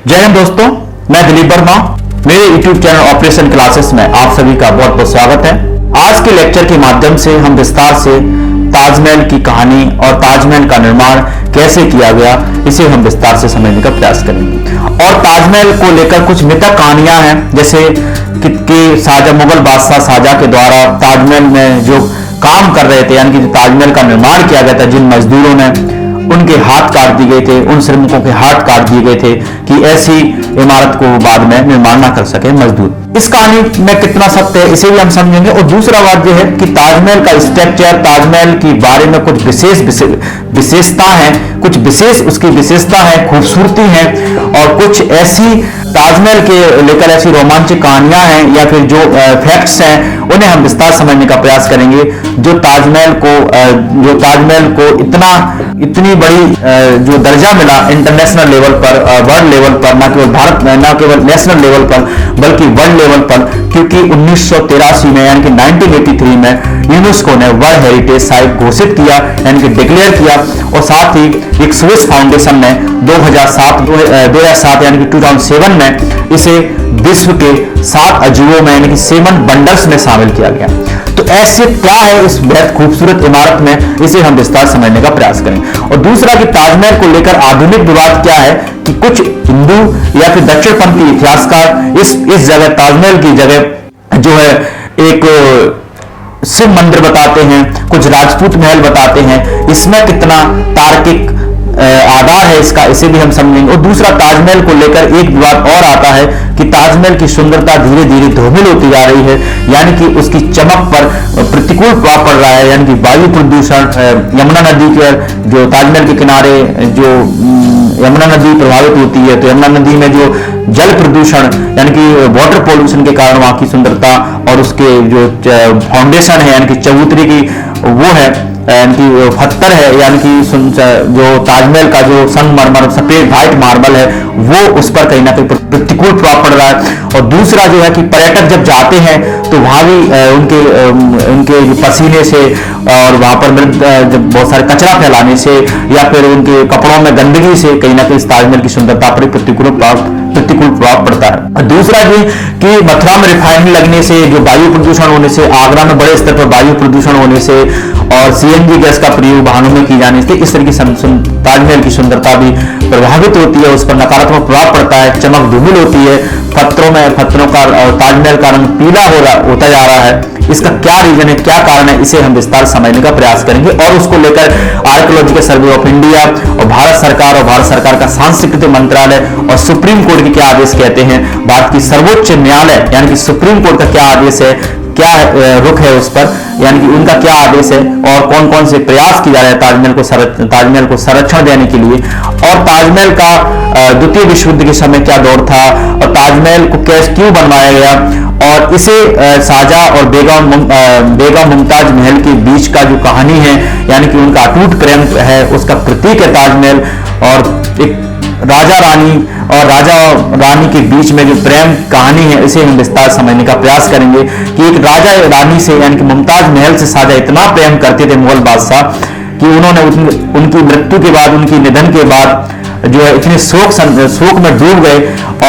जय हिंद दोस्तों, मैं दिलीप वर्मा। मेरे YouTube चैनल ऑपरेशन क्लासेस में आप सभी का बहुत बहुत स्वागत है। आज के लेक्चर के माध्यम से हम विस्तार से ताजमहल की कहानी और ताजमहल का निर्माण कैसे किया गया, इसे हम विस्तार से समझने का प्रयास करेंगे। और ताजमहल को लेकर कुछ मिथक कहानियां हैं, जैसे कि शाहजहां मुगल बादशाह शाहजहां के द्वारा ताजमहल में जो काम कर रहे थे, यानी कि ताजमहल का निर्माण किया गया था, जिन मजदूरों ने उनके हाथ काट दिए गए थे, उन श्रमिकों के हाथ काट दिए गए थे कि ऐसी इमारत को बाद में निर्माण ना कर सके मजदूर। इस कहानी में कितना सत्य है, इसे भी हम समझेंगे। और दूसरा बात यह है कि ताजमहल का स्ट्रक्चर, ताजमहल के बारे में कुछ विशेषता है, कुछ विशेष उसकी विशेषता है, खूबसूरती है, और कुछ ऐसी ताजमहल के लेकर ऐसी रोमांचक कहानियां हैं या फिर जो फैक्ट्स हैं, उन्हें हम विस्तार समझने का प्रयास करेंगे। जो ताजमहल को इतनी बड़ी जो दर्जा मिला इंटरनेशनल लेवल पर, वर्ल्ड लेवल पर, न केवल नेशनल लेवल पर बल्कि वर्ल्ड लेवल पर, क्योंकि 1983 में यानी कि 1983 में यूनेस्को ने वर्ल्ड हेरिटेज साइट घोषित किया, यानी कि डिक्लेयर किया। और साथ ही एक स्विस फाउंडेशन ने 2007 यानी कि 2007 में इसे विश्व के 7 अजूबों में यानी कि 7 वंडर्स में शामिल किया गया। तो ऐसे क्या है इस बेहद खूबसूरत इमारत में, इसे हम विस्तार समझने का प्रयास करेंगे। और दूसरा कि ताजमहल को लेकर आधुनिक विवाद क्या है कि कुछ हिंदू या फिर दक्षिणपंथी इतिहासकार इस जगह ताजमहल की जगह जो है एक शिव मंदिर बताते हैं, कुछ राजपूत महल बताते हैं। इसमें कितना तार्किक आधार है इसका, इसे भी हम समझेंगे। और दूसरा, ताजमहल को लेकर एक विवाद और आता है कि ताजमहल की सुंदरता धीरे धीरे धूमिल होती जा रही है, यानी कि उसकी चमक पर प्रतिकूल प्रभाव पड़ रहा है, यानी कि वायु प्रदूषण, यमुना नदी के जो ताजमहल के किनारे जो यमुना नदी प्रभावित होती है, तो यमुना नदी में जो जल प्रदूषण यानी कि वाटर पॉल्यूशन के कारण वहां की सुंदरता और उसके जो फाउंडेशन है यानी कि चबूतरे की वो है, यानी कि पत्थर है, यानी कि जो ताजमहल का जो संगमरमर सफेद व्हाइट मार्बल है, वो उस पर कहीं ना कहीं प्रतिकूल प्रभाव पड़ रहा है। और दूसरा जो है कि पर्यटक जब जाते हैं तो वहां भी उनके पसीने से और वहां पर जब बहुत सारे कचरा फैलाने से या फिर उनके कपड़ों में गंदगी से कहीं ना कहीं ताजमहल की सुंदरता पर प्रतिकूल प्रभाव पड़ता है। दूसरा भी कि मथुरा में रिफाइनरी लगने से, जो वायु प्रदूषण होने से, आगरा में बड़े स्तर पर वायु प्रदूषण होने से और सीएनजी गैस का प्रयोग वाहनों में किए जाने से इस तरह की ताजमहल की सुंदरता भी प्रभावित होती है, उस पर नकारात्मक प्रभाव पड़ता है, चमक धूमिल होती है, पत्थरों का ताजमहल का रंग पीला होता जा रहा है। इसका क्या रीजन है, क्या कारण है, इसे हम विस्तार समझने का प्रयास करेंगे। और उसको लेकर आर्कियोलॉजिकल सर्वे ऑफ इंडिया और भारत सरकार का सांस्कृतिक मंत्रालय और सुप्रीम कोर्ट के क्या आदेश कहते हैं, भारत की सर्वोच्च न्यायालय यानी कि सुप्रीम कोर्ट का क्या आदेश है, क्या रुख है उस पर, यानी कि उनका क्या आदेश है, और कौन कौन से प्रयास किए जा रहे हैं ताजमहल को संरक्षण देने के लिए, और ताजमहल का द्वितीय विश्व युद्ध के समय क्या दौर था, और ताजमहल को क्यों बनवाया गया, और इसे शाहजहां और बेगम मुमताज महल के बीच का जो कहानी है, यानी कि उनका अटूट प्रेम है, उसका प्रतीक है ताजमहल, और एक राजा रानी के बीच में जो प्रेम कहानी है, इसे हम विस्तार समझने का प्रयास करेंगे कि एक राजा रानी से यानी कि मुमताज महल से शाहजहां इतना प्रेम करते थे मुगल बादशाह कि उन्होंने उनकी मृत्यु के बाद, उनकी निधन के बाद जो है इतने शोक में डूब गए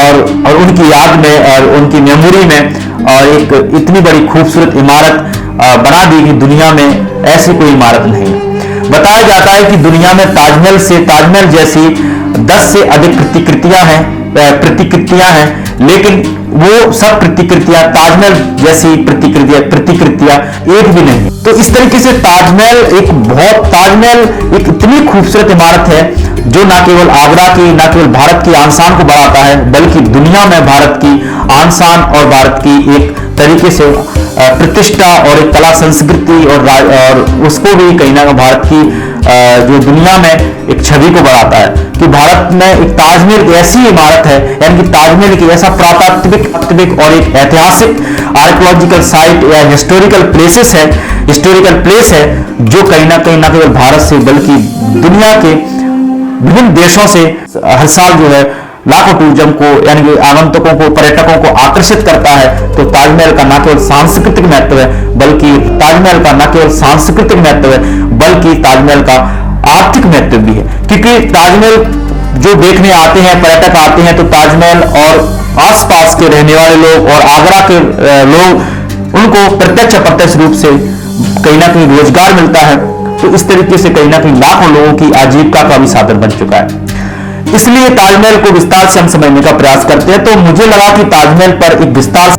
और उनकी याद में और उनकी मेमोरी में और एक इतनी बड़ी खूबसूरत इमारत बना दी कि दुनिया में ऐसी कोई इमारत नहीं। बताया जाता है कि दुनिया में ताजमहल जैसी 10 से अधिक प्रतिकृतियां हैं, लेकिन वो सब प्रतिकृतियां ताजमहल जैसी प्रतिकृतियां एक भी नहीं। तो इस तरीके से ताजमहल एक इतनी खूबसूरत इमारत है जो न केवल आगरा की, न केवल भारत की आन शान को बढ़ाता है, बल्कि दुनिया में भारत की आन शान और भारत की एक तरीके से प्रतिष्ठा और एक कला संस्कृति और उसको भी कहीं ना भारत की जो दुनिया में एक छवि को बढ़ाता है कि भारत में एक ताजमहल ऐसी इमारत है, यानी कि ताजमहल एक ऐसा पुरातात्विक और एक ऐतिहासिक आर्कियोलॉजिकल साइट या हिस्टोरिकल प्लेस है जो कहीं ना केवल भारत से बल्कि दुनिया के विभिन्न देशों से हर साल जो है लाखों टूरिज्म को यानी कि आगंतुकों को, पर्यटकों को आकर्षित करता है। तो ताजमहल का न केवल सांस्कृतिक महत्व है बल्कि ताजमहल का आर्थिक महत्व भी है, क्योंकि ताजमहल जो देखने आते हैं, पर्यटक आते हैं, तो ताजमहल और आसपास के रहने वाले लोग और आगरा के लोग, उनको प्रत्यक्ष अप्रत्यक्ष रूप से कहीं ना कहीं रोजगार मिलता है। तो इस तरीके से कहीं ना कहीं लाखों लोगों की आजीविका का भी साधन बन चुका है। इसलिए ताजमहल को विस्तार से हम समझने का प्रयास करते हैं। तो मुझे लगा कि ताजमहल पर एक विस्तार